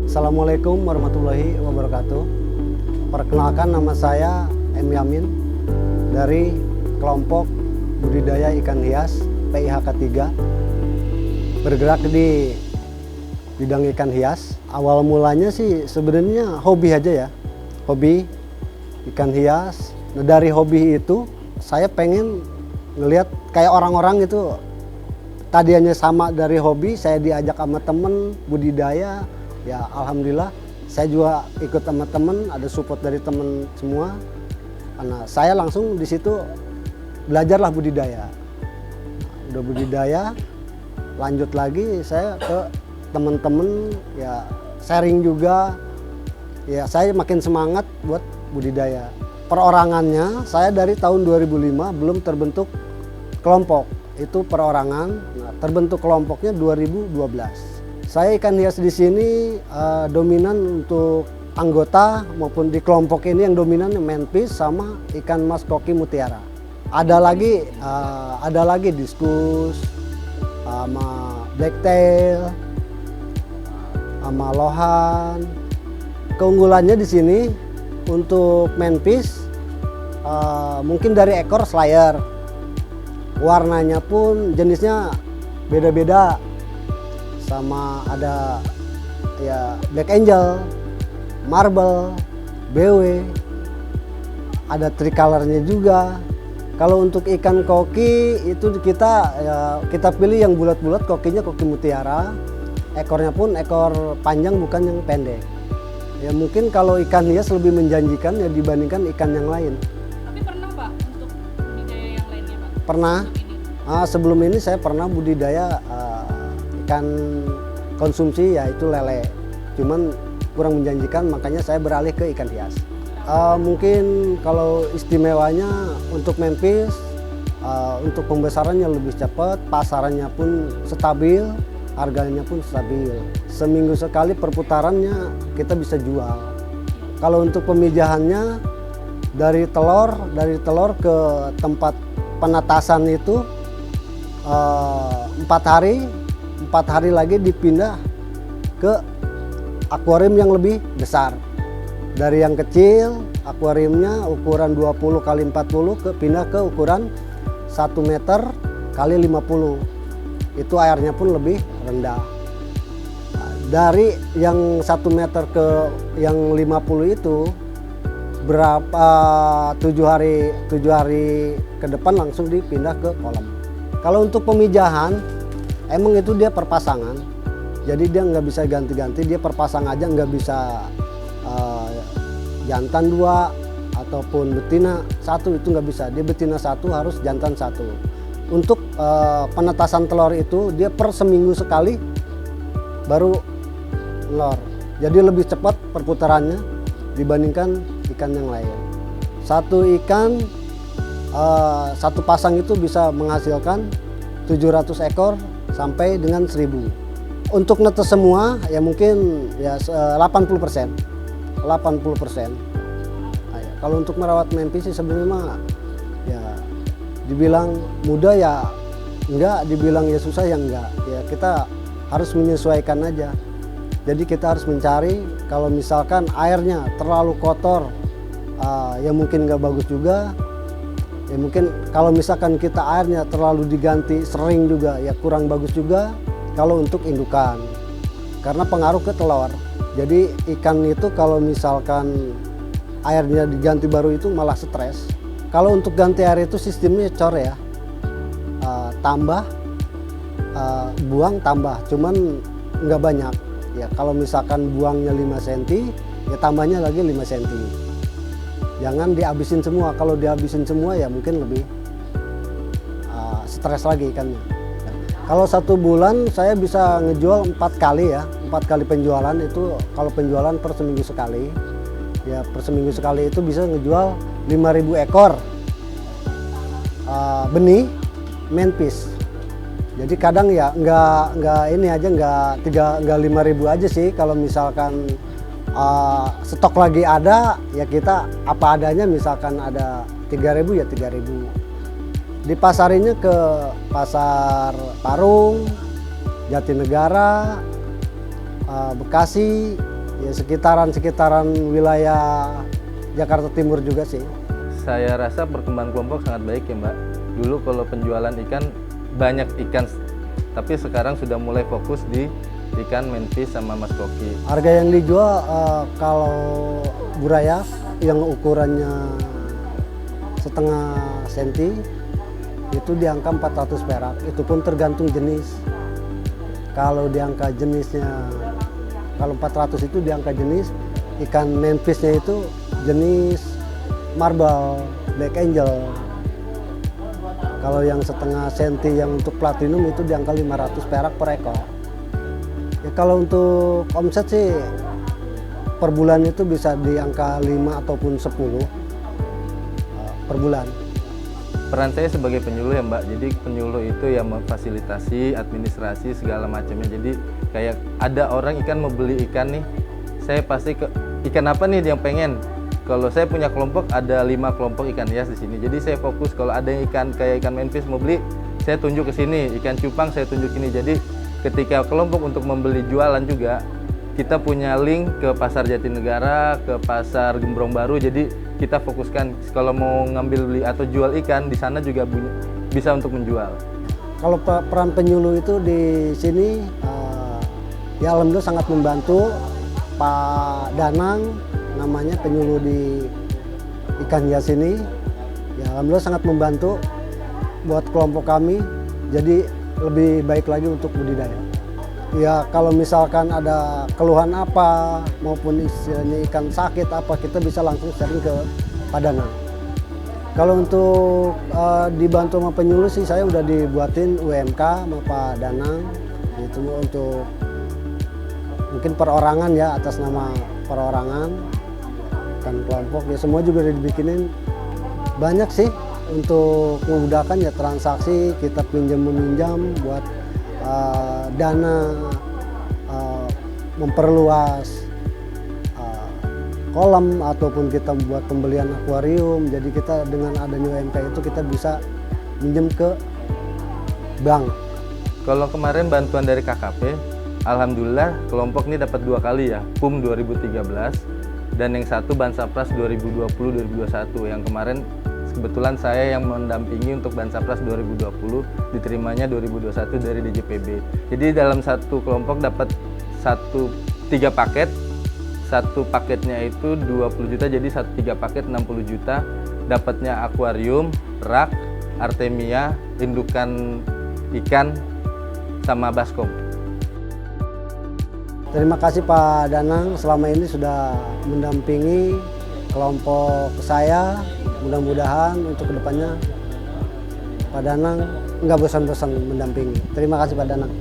Assalamualaikum warahmatullahi wabarakatuh. Perkenalkan, nama saya M. Yamin dari kelompok budidaya ikan hias PIHK 3, bergerak di bidang ikan hias. Awal mulanya sih sebenarnya hobi aja ya, hobi ikan hias. Nah, dari hobi itu saya pengen ngelihat kayak orang-orang itu, tadinya sama dari hobi, saya diajak sama temen budidaya. Ya alhamdulillah saya juga ikut sama temen, ada support dari temen semua. Karena saya langsung di situ belajarlah budidaya. Udah budidaya, lanjut lagi saya ke temen-temen ya, sharing juga. Ya saya makin semangat buat budidaya. Perorangannya saya dari tahun 2005 belum terbentuk kelompok, itu perorangan. Nah, terbentuk kelompoknya 2012. Saya ikan hias di sini dominan untuk anggota maupun di kelompok ini yang dominan manfish sama ikan mas koki mutiara. Ada lagi diskus sama blacktail sama lohan. Keunggulannya di sini untuk manfish mungkin dari ekor slayer. Warnanya pun jenisnya beda-beda. Sama ada ya black angel, marble, BW, ada tricolornya juga. Kalau untuk ikan koki itu kita pilih yang bulat-bulat, kokinya koki mutiara. Ekornya pun ekor panjang, bukan yang pendek. Ya mungkin kalau ikan hias lebih menjanjikan ya dibandingkan ikan yang lain. Tapi pernah Pak untuk budidaya yang lainnya Pak? Pernah. Sebelum ini saya pernah budidaya ikan konsumsi, yaitu lele, cuman kurang menjanjikan, makanya saya beralih ke ikan hias. Mungkin kalau istimewanya untuk manfish, untuk pembesarannya lebih cepat, pasarannya pun stabil, harganya pun stabil. Seminggu sekali perputarannya kita bisa jual. Kalau untuk pemijahannya dari telur ke tempat penetasan itu 4 hari lagi dipindah ke akuarium yang lebih besar. Dari yang kecil, akuariumnya ukuran 20 x 40 pindah ke ukuran 1 meter x 50. Itu airnya pun lebih rendah. Dari yang 1 meter ke yang 50 itu berapa 7 hari ke depan langsung dipindah ke kolam. Kalau untuk pemijahan, emang itu dia perpasangan, jadi dia nggak bisa ganti-ganti, dia perpasang aja, nggak bisa jantan 2 ataupun betina 1, itu nggak bisa. Dia betina 1 harus jantan 1. Untuk penetasan telur itu dia per seminggu sekali baru telur, jadi lebih cepat perputarannya dibandingkan ikan yang lain. Satu ikan, satu pasang itu bisa menghasilkan 700 ekor sampai dengan 1000. Untuk netes semua ya mungkin ya 80%. Nah, ya, kalau untuk merawat manfish sih sebenarnya mah ya dibilang mudah ya enggak, dibilang ya susah ya enggak. Ya kita harus menyesuaikan aja. Jadi kita harus mencari, kalau misalkan airnya terlalu kotor ya mungkin nggak bagus juga. Ya mungkin kalau misalkan kita airnya terlalu diganti sering juga ya kurang bagus juga kalau untuk indukan, karena pengaruh ke telur. Jadi ikan itu kalau misalkan airnya diganti baru itu malah stres. Kalau untuk ganti air itu sistemnya cor ya, tambah buang tambah, cuman nggak banyak ya. Kalau misalkan buangnya 5 cm ya tambahnya lagi 5 cm. Jangan dihabisin semua. Kalau dihabisin semua ya mungkin lebih stres lagi ikannya. Kalau 1 bulan saya bisa ngejual 4 kali ya, 4 kali penjualan itu. Kalau penjualan per seminggu sekali, ya per seminggu sekali itu bisa ngejual 5.000 ekor benih manfish. Jadi kadang ya nggak ini aja, nggak 5.000 aja sih. Kalau misalkan stok lagi ada ya kita apa adanya, misalkan ada 3.000 ya 3.000. Dipasarinnya ke pasar Parung, Jatinegara, Bekasi, ya sekitaran wilayah Jakarta Timur juga sih. Saya rasa perkembangan kelompok sangat baik ya Mbak. Dulu kalau penjualan ikan banyak ikan, tapi sekarang sudah mulai fokus di ikan menfish sama mas koki. Harga yang dijual kalau buraya yang ukurannya setengah senti itu di angka 400 perak. Itu pun tergantung jenis. Kalau di angka jenisnya, kalau 400 itu di angka jenis, ikan menfishnya itu jenis marble, black angel. Kalau yang setengah senti yang untuk platinum itu di angka 500 perak per ekor. Ya, kalau untuk omset sih per bulan itu bisa di angka 5 ataupun 10 per bulan. Peran saya sebagai penyuluh ya Mbak, jadi penyuluh itu yang memfasilitasi administrasi segala macamnya. Jadi kayak ada orang ikan mau beli ikan nih, saya pasti ke ikan apa nih yang pengen. Kalau saya punya kelompok ada 5 kelompok ikan hias di sini, jadi saya fokus kalau ada ikan kayak ikan menfish mau beli, saya tunjuk ke sini, ikan cupang saya tunjuk ini. Jadi ketika kelompok untuk membeli jualan juga, kita punya link ke pasar Jatinegara, ke pasar Gembrong Baru. Jadi kita fokuskan kalau mau ngambil beli atau jual ikan di sana juga bisa untuk menjual. Kalau peran penyuluh itu di sini ya alhamdulillah sangat membantu. Pak Danang namanya penyuluh di ikan hias ini, ya alhamdulillah sangat membantu buat kelompok kami jadi lebih baik lagi untuk budidaya. Ya kalau misalkan ada keluhan apa maupun istilahnya ikan sakit apa, kita bisa langsung sharing ke Pak Danang. Kalau untuk dibantu sama penyuluh sih saya udah dibuatin UMK sama Pak Danang. Itu untuk mungkin perorangan ya, atas nama perorangan dan kelompok ya semua juga udah dibikinin. Banyak sih untuk memudahkan ya transaksi, kita pinjam meminjam buat dana memperluas kolam ataupun kita buat pembelian akuarium. Jadi kita dengan adanya UMK itu kita bisa minjem ke bank. Kalau kemarin bantuan dari KKP, alhamdulillah kelompok ini dapat 2 kali ya, PUM 2013 dan yang satu Bansapras 2020-2021. Yang kemarin kebetulan saya yang mendampingi untuk Bansapras 2020, diterimanya 2021 dari DJPB. Jadi dalam satu kelompok dapat 3 paket. Satu paketnya itu 20 juta, jadi 3 paket 60 juta. Dapatnya akuarium, rak, artemia, indukan ikan, sama baskom. Terima kasih Pak Danang selama ini sudah mendampingi kelompok saya. Mudah-mudahan untuk kedepannya Pak Danang nggak bosan-bosan mendampingi. Terima kasih Pak Danang.